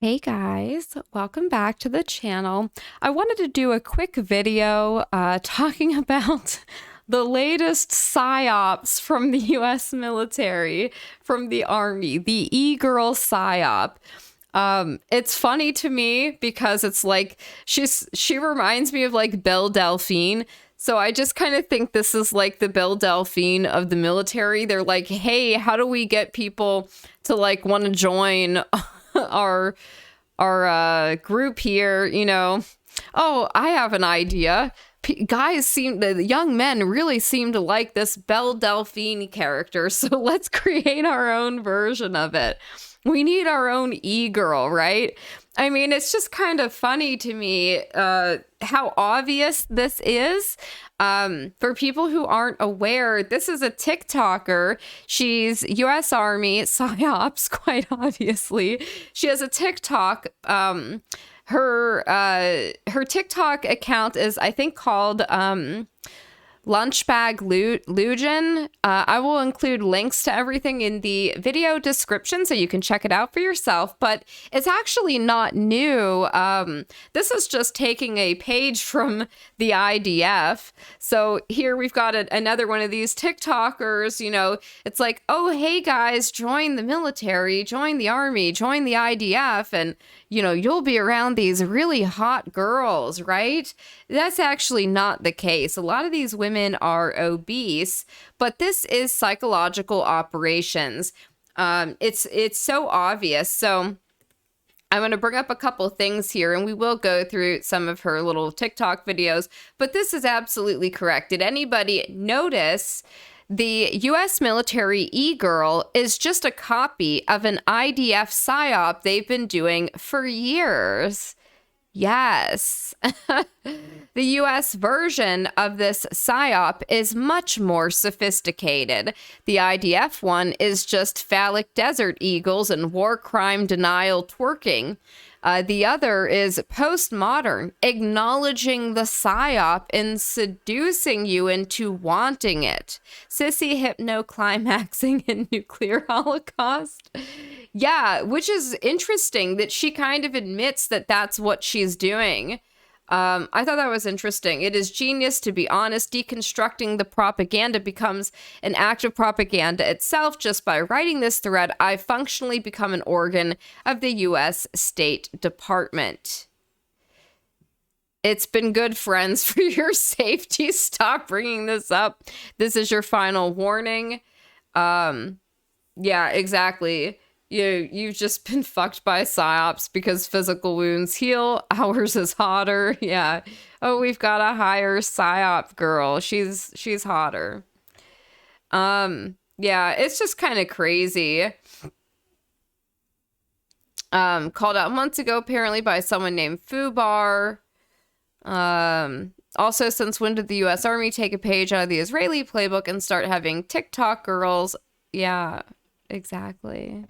Hey guys, welcome back to the channel. I wanted to do a quick video talking about the latest psyops from the US military, from the army, the Egirl psyop. It's funny to me because it's like she reminds me of like Belle Delphine. So I just kind of think this is like the Belle Delphine of the military. They're like, hey, how do we get people to like want to join our group here, you know? Oh, I have an idea. The young men really seem to like this Belle Delphine character, so let's create our own version of it. We need our own e-girl, right? I mean, it's just kind of funny to me how obvious this is. For people who aren't aware, this is a TikToker. She's US Army, Psyops, quite obviously. She has a TikTok. Her TikTok account is, I think, called Lunchbag Lugen. I will include links to everything in the video description so you can check it out for yourself, but it's actually not new. This is just taking a page from the IDF. So here we've got another one of these TikTokers, you know, it's like, oh, hey guys, join the military, join the army, join the IDF, and you know, you'll be around these really hot girls, right? That's actually not the case. A lot of these women are obese, but this is psychological operations. It's so obvious. So I'm going to bring up a couple things here, and we will go through some of her little TikTok videos, but this is absolutely correct. Did anybody notice the US military e-girl is just a copy of an IDF psyop they've been doing for years? Yes. The US version of this psyop is much more sophisticated. The IDF one is just phallic desert eagles and war crime denial twerking. The other is postmodern, acknowledging the psyop and seducing you into wanting it. Sissy hypno-climaxing in nuclear holocaust. Yeah, which is interesting that she kind of admits that that's what she's doing. I thought that was interesting. It is genius, to be honest. Deconstructing the propaganda becomes an act of propaganda itself. Just by writing this thread, I've functionally become an organ of the U.S. State Department. It's been good, friends, for your safety. Stop bringing this up. This is your final warning. Yeah, exactly. You've just been fucked by psyops because physical wounds heal. Ours is hotter. Yeah. Oh, we've got a higher psyop girl. She's hotter. Yeah, it's just kind of crazy. Called out months ago, apparently, by someone named Fubar. Also, since when did the US Army take a page out of the Israeli playbook and start having TikTok girls? Yeah, exactly.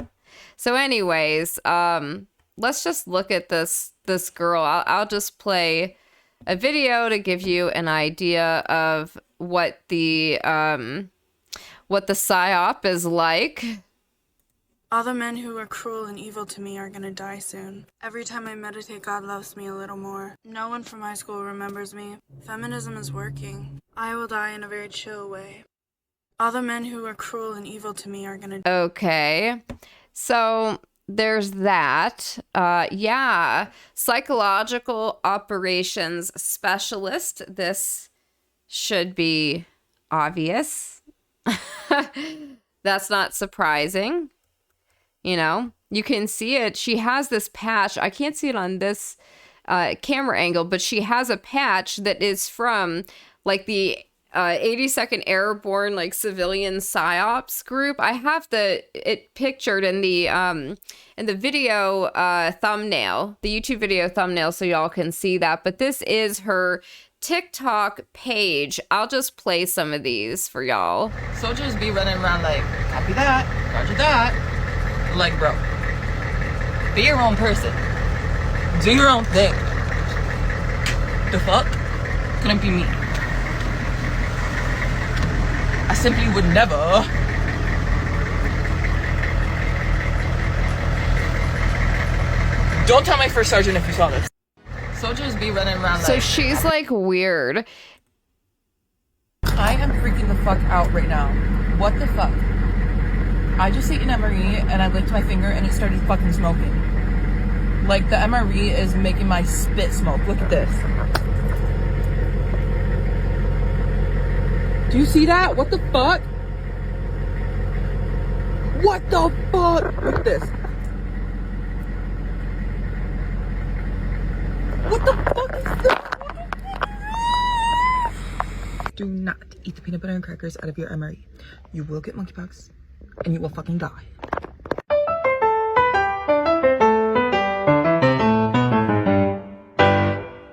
So anyways, let's just look at this girl. I'll just play a video to give you an idea of what the psyop is like. All the men who are cruel and evil to me are gonna die soon. Every time I meditate, God loves me a little more. No one from high school remembers me. Feminism is working. I will die in a very chill way. All the men who are cruel and evil to me are gonna die. Okay. So there's that. Yeah, psychological operations specialist. This should be obvious. That's not surprising. You know, you can see it. She has this patch. I can't see it on this camera angle, but she has a patch that is from like the 82nd Airborne, like civilian psyops group. I have it pictured in the video thumbnail, the YouTube video thumbnail, so y'all can see that. But this is her TikTok page. I'll just play some of these for y'all. Soldiers be running around like, copy that, roger that. Like, bro, be your own person. Do your own thing. The fuck? Couldn't be me. I simply would never. Don't tell my first sergeant if you saw this. Soldiers be running around like... So she's like weird. I am freaking the fuck out right now. What the fuck? I just ate an MRE and I licked my finger and it started fucking smoking. Like the MRE is making my spit smoke. Look at this. Do you see that? What the fuck? What the fuck? Look at this. What the fuck is this? Do not eat the peanut butter and crackers out of your MRE. You will get monkeypox and you will fucking die.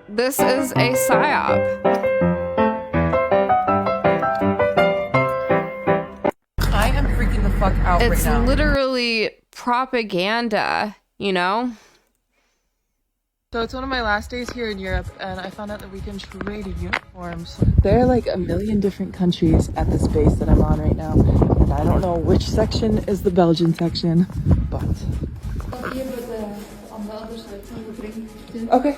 This is a psyop. I am freaking the fuck out right now. It's literally propaganda, you know? So it's one of my last days here in Europe, and I found out that we can trade uniforms. There are like a million different countries at this base that I'm on right now, and I don't know which section is the Belgian section, but... Okay.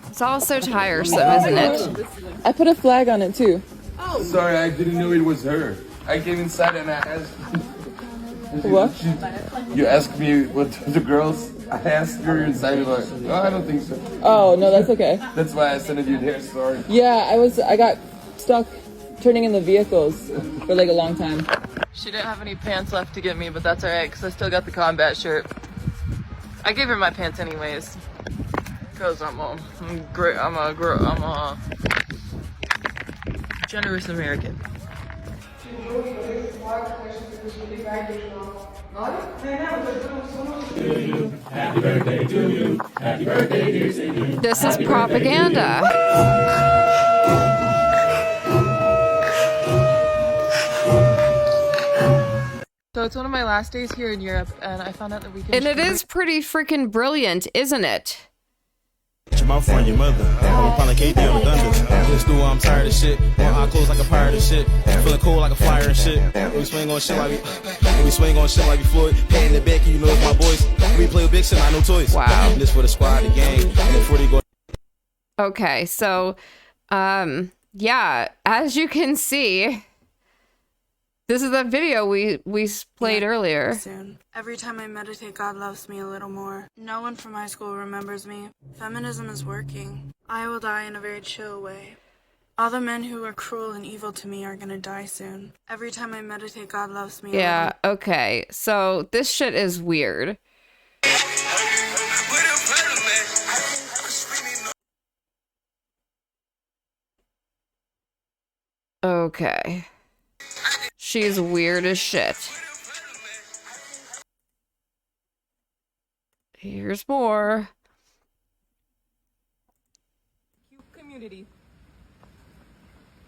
It's all so tiresome, isn't it? I put a flag on it too. Sorry, I didn't know it was her. I came inside and I asked... What? You asked me what the girls... I asked her inside, like, oh, I don't think so. Oh, no, that's okay. That's why I sent you there, sorry. Yeah, I got stuck turning in the vehicles for like a long time. She didn't have any pants left to get me, but that's alright, because I still got the combat shirt. I gave her my pants anyways. Because I'm a generous American. Happy birthday to you. Happy birthday, dear Sadie. This is propaganda. So it's one of my last days here in Europe, and I found out that we can... And it is pretty freaking brilliant, isn't it? Your mouth on your mother. I'm a pound KD on the dungeon. This dude, I'm tired of shit. On hot clothes like a pirate and shit. Feeling cold like a flyer and shit. We swing on shit like we Floyd. Paying the back, you know it's my boys. We play with big shit, not no toys. Wow. And this for the squad, the gang. And then 40 go. Okay, so, yeah, as you can see, this is that video we played earlier. Soon. Every time I meditate, God loves me a little more. No one from high school remembers me. Feminism is working. I will die in a very chill way. All the men who are cruel and evil to me are gonna die soon. Every time I meditate, God loves me a Yeah, okay, so this shit is weird. Okay. She's weird as shit. Here's more. Community.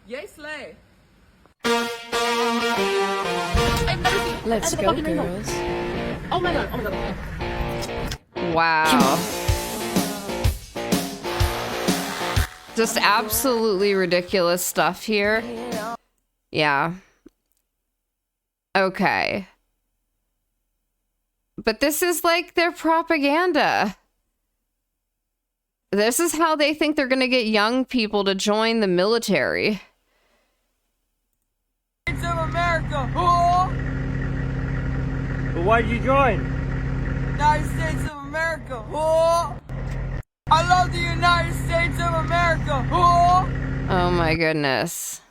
Yay, slay. Let's go, girls. Oh my god. Wow. Just absolutely ridiculous stuff here. Yeah. Okay. But this is like their propaganda. This is how they think they're gonna get young people to join the military. States of America, who? But why'd you join? United States of America, who? I love the United States of America, who? Oh my goodness.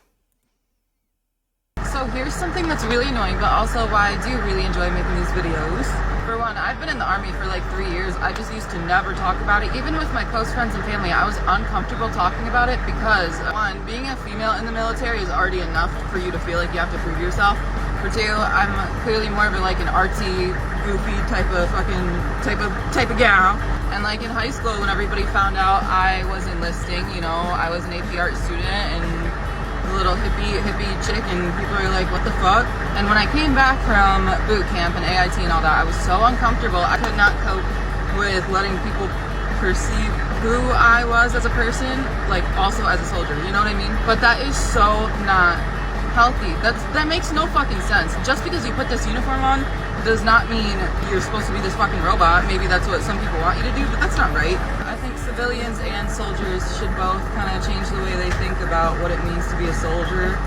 So here's something that's really annoying, but also why I do really enjoy making these videos. For one, I've been in the Army for like 3 years. I just used to never talk about it. Even with my close friends and family, I was uncomfortable talking about it because, one, being a female in the military is already enough for you to feel like you have to prove yourself. For two, I'm clearly more of like an artsy, goofy type of gal. And like in high school, when everybody found out I was enlisting, you know, I was an AP art student and a little hippie chick, and people are like, what the fuck? And when I came back from boot camp and AIT and all that, I was so uncomfortable. I could not cope with letting people perceive who I was as a person, like also as a soldier, you know what I mean? But that is so not healthy. That makes no fucking sense. Just because you put this uniform on does not mean you're supposed to be this fucking robot. Maybe that's what some people want you to do, but that's not right. I think civilians and soldiers should both kind of change the way they think about what it means to be a soldier.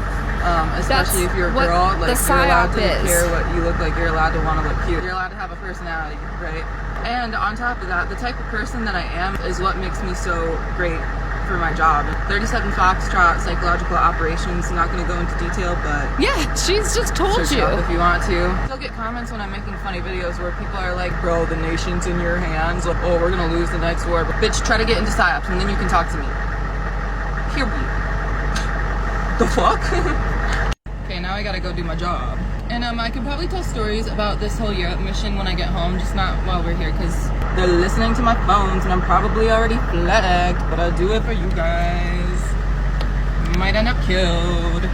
Especially if you're a girl, like you're allowed to care what you look like, you're allowed to want to look cute, you're allowed to have a personality, right? And on top of that, the type of person that I am is what makes me so great for my job. 37 Foxtrot psychological operations, not going to go into detail, but yeah, she's just told you if you want to. Still get comments when I'm making funny videos where people are like, bro, the nation's in your hands, like, oh, we're gonna lose the next war, but bitch, try to get into Psyops and then you can talk to me. Hear me. The fuck? Okay, now I gotta go do my job. And I could probably tell stories about this whole Europe mission when I get home, just not while we're here, because they're listening to my phones and I'm probably already flagged, but I'll do it for you guys. Might end up killed.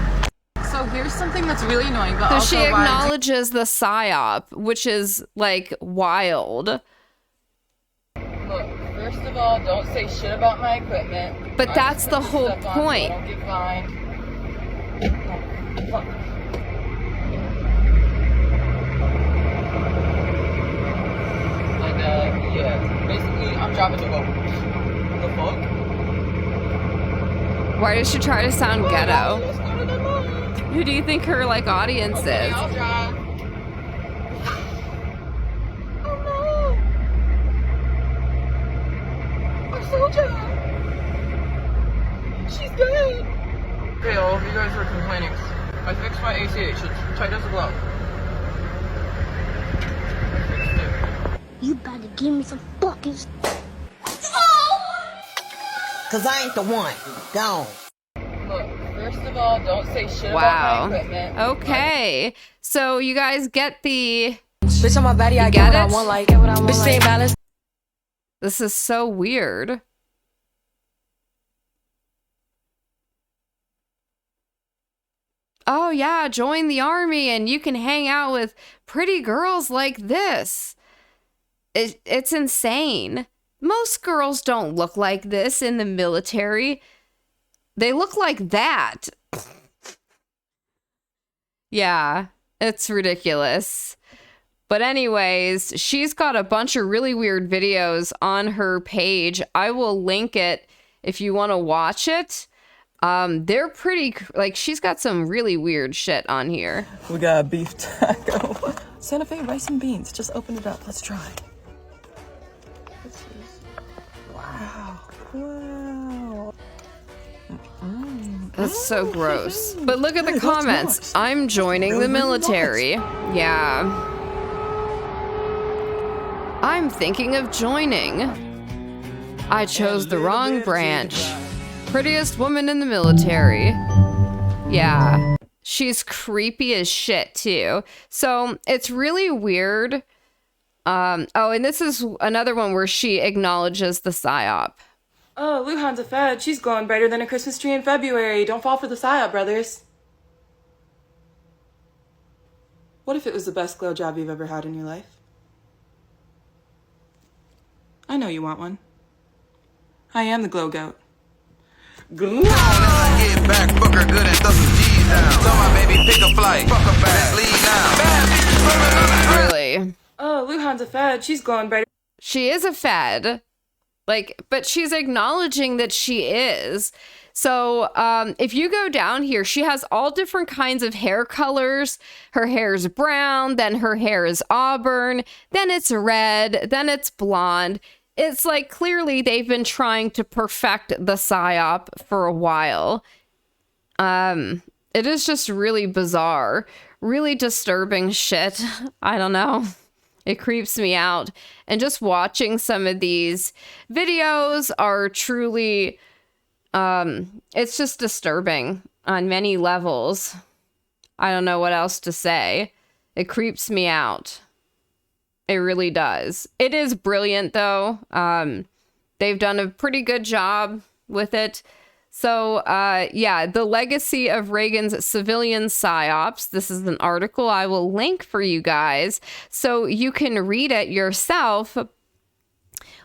So here's something that's really annoying, but so also she acknowledges the psyop, which is like wild. Look, first of all, don't say shit about my equipment. But that's the whole point. I don't get fined. Fuck. Yeah, basically, I'm driving to go. The fuck? Why does she try to sound ghetto? Let's go to the mall. Who do you think her like audience Okay, is? I'll drive. Oh no! Our soldier! She's dead! Okay, all of you guys were complaining. I fixed my ACH. It's tight as a glove. You better give me some fucking. Cause I ain't the one. Gone. Look, first of all, don't say shit Wow. about my equipment. Okay. So you guys get the... Bitch on my body, I get get what I it? want, like, bitch stay balanced. This is so weird. Oh yeah, join the army and you can hang out with pretty girls like this. It's insane. Most girls don't look like this in the military. They look like that. Yeah, it's ridiculous. But anyways, she's got a bunch of really weird videos on her page. I will link it if you want to watch it. They're pretty, like, she's got some really weird shit on here. We got a beef taco. Santa Fe rice and beans. Just open it up. Let's try. Wow. Wow. That's so gross. But look at the comments. I'm joining the military. Yeah. I'm thinking of joining. I chose the wrong branch. Prettiest woman in the military. Yeah. She's creepy as shit too. So it's really weird. Oh, and this is another one where she acknowledges the psyop. Oh, Luhan's a fed. She's glowing brighter than a Christmas tree in February. Don't fall for the Psyop, brothers. What if it was the best glow job you've ever had in your life? I know you want one. I am the glow goat. Get back, fuck her good and throw some G's down. Tell my baby pick a flight, fuck her back, leave now. Really? Oh, Luhan's a fed. She's glowing brighter. She is a fed. Like, but she's acknowledging that she is. So if you go down here, she has all different kinds of hair colors. Her hair is brown, then her hair is auburn, then it's red, then it's blonde. It's like clearly they've been trying to perfect the psyop for a while. It is just really bizarre, really disturbing shit. I don't know. It creeps me out. And just watching some of these videos are truly, it's just disturbing on many levels. I don't know what else to say. It creeps me out. It really does. It is brilliant, though. They've done a pretty good job with it. So, yeah, the legacy of Reagan's civilian psyops. This is an article I will link for you guys so you can read it yourself.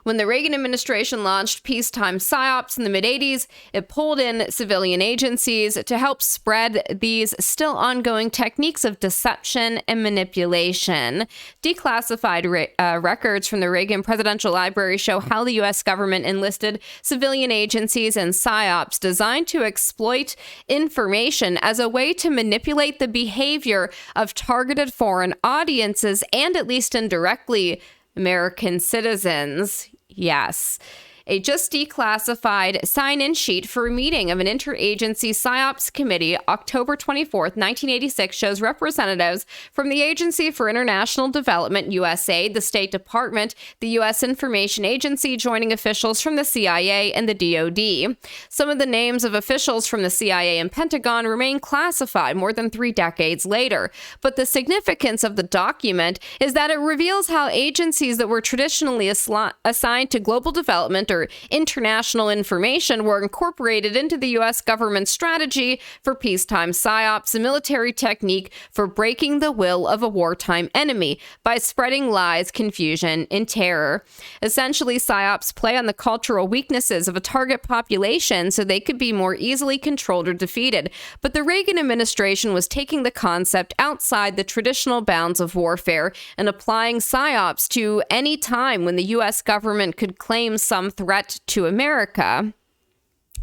When the Reagan administration launched peacetime psyops in the mid-'80s, it pulled in civilian agencies to help spread these still ongoing techniques of deception and manipulation. Declassified records from the Reagan Presidential Library show how the U.S. government enlisted civilian agencies and psyops designed to exploit information as a way to manipulate the behavior of targeted foreign audiences and, at least indirectly, American citizens. Yes. A just declassified sign-in sheet for a meeting of an interagency Psyops committee, October 24th, 1986, shows representatives from the Agency for International Development, USAID, the State Department, the U.S. Information Agency, joining officials from the CIA and the DoD. Some of the names of officials from the CIA and Pentagon remain classified more than 3 decades later. But the significance of the document is that it reveals how agencies that were traditionally assigned to global development or international information were incorporated into the U.S. government's strategy for peacetime psyops, a military technique for breaking the will of a wartime enemy by spreading lies, confusion, and terror. Essentially, psyops play on the cultural weaknesses of a target population so they could be more easily controlled or defeated. But the Reagan administration was taking the concept outside the traditional bounds of warfare and applying psyops to any time when the U.S. government could claim some threat to America.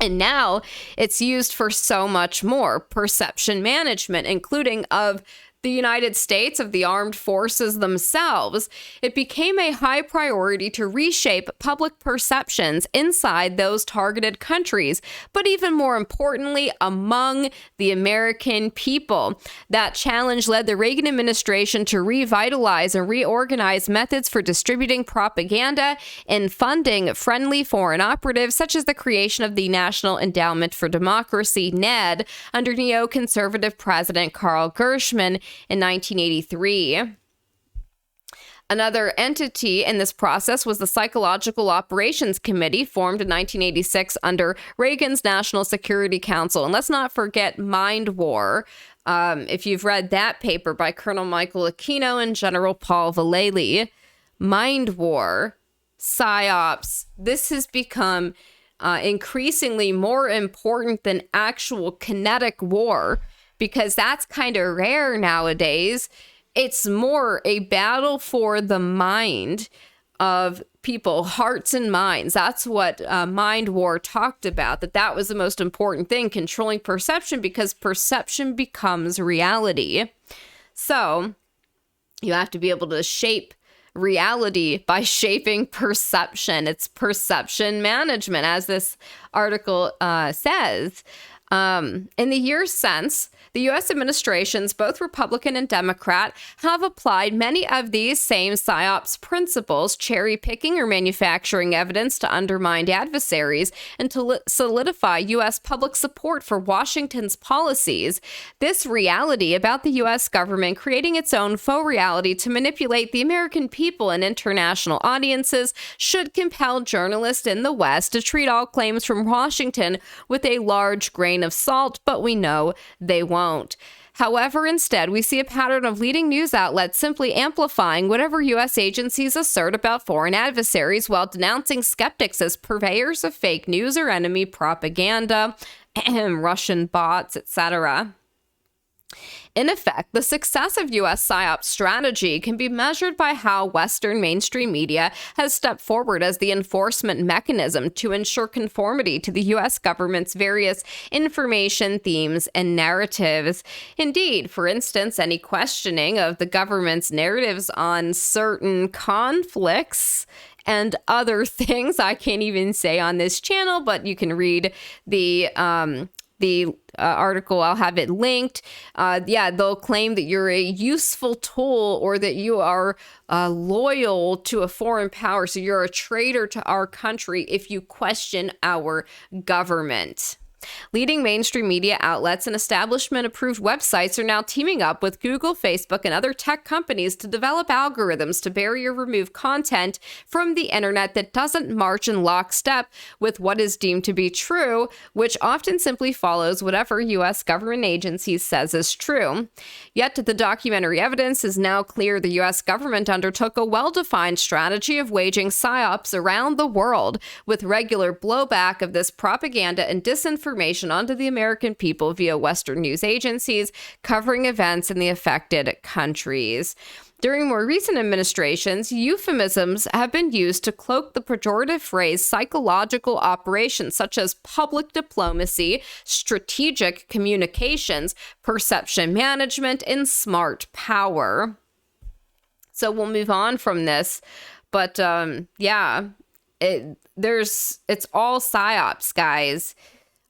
And now it's used for so much more. Perception management, including of the United States, of the armed forces themselves. It became a high priority to reshape public perceptions inside those targeted countries, but even more importantly, among the American people. That challenge led the Reagan administration to revitalize and reorganize methods for distributing propaganda and funding friendly foreign operatives, such as the creation of the National Endowment for Democracy, NED, under neoconservative President Carl Gershman in 1983. Another entity in this process was the Psychological Operations Committee, formed in 1986 under Reagan's National Security Council. And let's not forget Mind War. If you've read that paper by Colonel Michael Aquino and General Paul Vallely, Mind War, Psyops, this has become increasingly more important than actual kinetic war, because that's kind of rare nowadays. It's more a battle for the mind of people, hearts and minds. That's what Mind War talked about, that was the most important thing, controlling perception, because perception becomes reality. So you have to be able to shape reality by shaping perception. It's perception management, as this article says. In the years since, the U.S. administrations, both Republican and Democrat, have applied many of these same psyops principles, cherry-picking or manufacturing evidence to undermine adversaries and to solidify U.S. public support for Washington's policies. This reality about the U.S. government creating its own faux reality to manipulate the American people and international audiences should compel journalists in the West to treat all claims from Washington with a large grain of salt, but we know they won't. However, instead, we see a pattern of leading news outlets simply amplifying whatever U.S. agencies assert about foreign adversaries while denouncing skeptics as purveyors of fake news or enemy propaganda, Russian bots, etc. In effect, the success of U.S. psyop strategy can be measured by how Western mainstream media has stepped forward as the enforcement mechanism to ensure conformity to the U.S. government's various information themes and narratives. Indeed, for instance, any questioning of the government's narratives on certain conflicts and other things I can't even say on this channel, but you can read the article. I'll have it linked. They'll claim that you're a useful tool or that you are loyal to a foreign power. So you're a traitor to our country if you question our government. Leading mainstream media outlets and establishment-approved websites are now teaming up with Google, Facebook, and other tech companies to develop algorithms to bury or remove content from the internet that doesn't march in lockstep with what is deemed to be true, which often simply follows whatever U.S. government agencies says is true. Yet the documentary evidence is now clear the U.S. government undertook a well-defined strategy of waging psyops around the world, with regular blowback of this propaganda and disinformation onto the American people via Western news agencies covering events in the affected countries. During more recent administrations, euphemisms have been used to cloak the pejorative phrase psychological operations, such as public diplomacy, strategic communications, perception management, and smart power. So we'll move on from this, but it's all psyops, guys.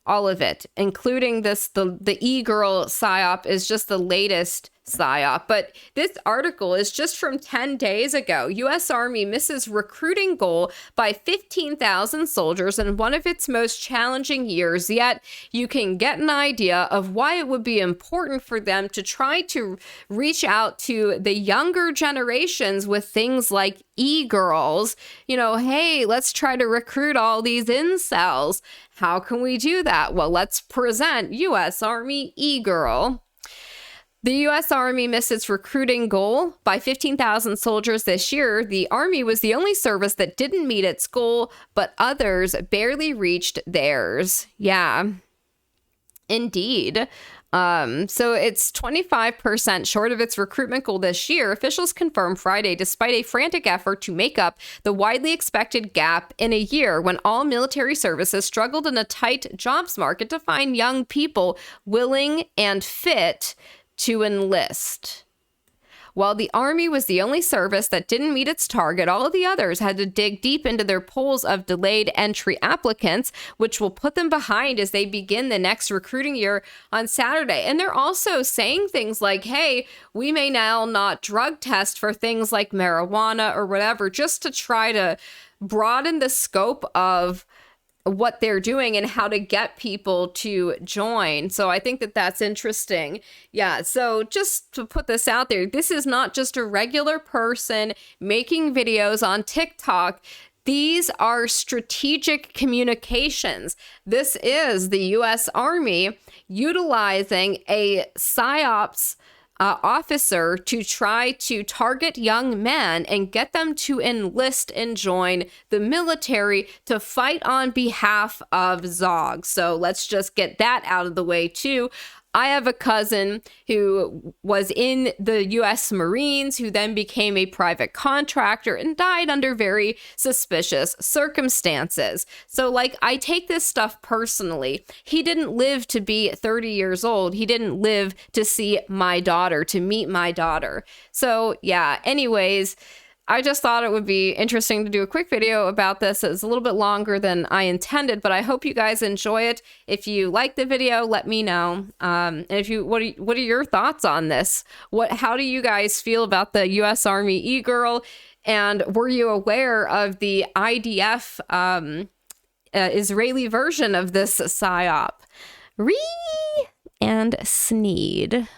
All of it, including the Egirl psyop is just the latest psyop. But this article is just from 10 days ago. U.S. Army misses recruiting goal by 15,000 soldiers in one of its most challenging years, yet you can get an idea of why it would be important for them to try to reach out to the younger generations with things like e-girls. You know, hey, let's try to recruit all these incels. How can we do that? Well, let's present U.S. Army e-girl. The U.S. Army missed its recruiting goal by 15,000 soldiers this year. The Army was the only service that didn't meet its goal, but others barely reached theirs. Yeah, indeed. So it's 25% short of its recruitment goal this year, officials confirmed Friday, despite a frantic effort to make up the widely expected gap in a year when all military services struggled in a tight jobs market to find young people willing and fit to enlist. While the Army was the only service that didn't meet its target, all of the others had to dig deep into their pools of delayed entry applicants, which will put them behind as they begin the next recruiting year on Saturday. And they're also saying things like, hey, we may now not drug test for things like marijuana or whatever, just to try to broaden the scope of what they're doing and how to get people to join. So I think that that's interesting. Yeah, so just to put this out there, this is not just a regular person making videos on TikTok. These are strategic communications. This is the U.S. Army utilizing a psyops officer to try to target young men and get them to enlist and join the military to fight on behalf of Zog. So let's just get that out of the way too. I have a cousin who was in the U.S. Marines, who then became a private contractor and died under very suspicious circumstances. So, like, I take this stuff personally. He didn't live to be 30 years old. He didn't live to see my daughter, to meet my daughter. So, yeah, anyways, I just thought it would be interesting to do a quick video about this. It's a little bit longer than I intended, but I hope you guys enjoy it. If you like the video, let me know. And if you, what are your thoughts on this? How do you guys feel about the U.S. Army e-girl? And were you aware of the IDF Israeli version of this psyop? Ree and Sneed.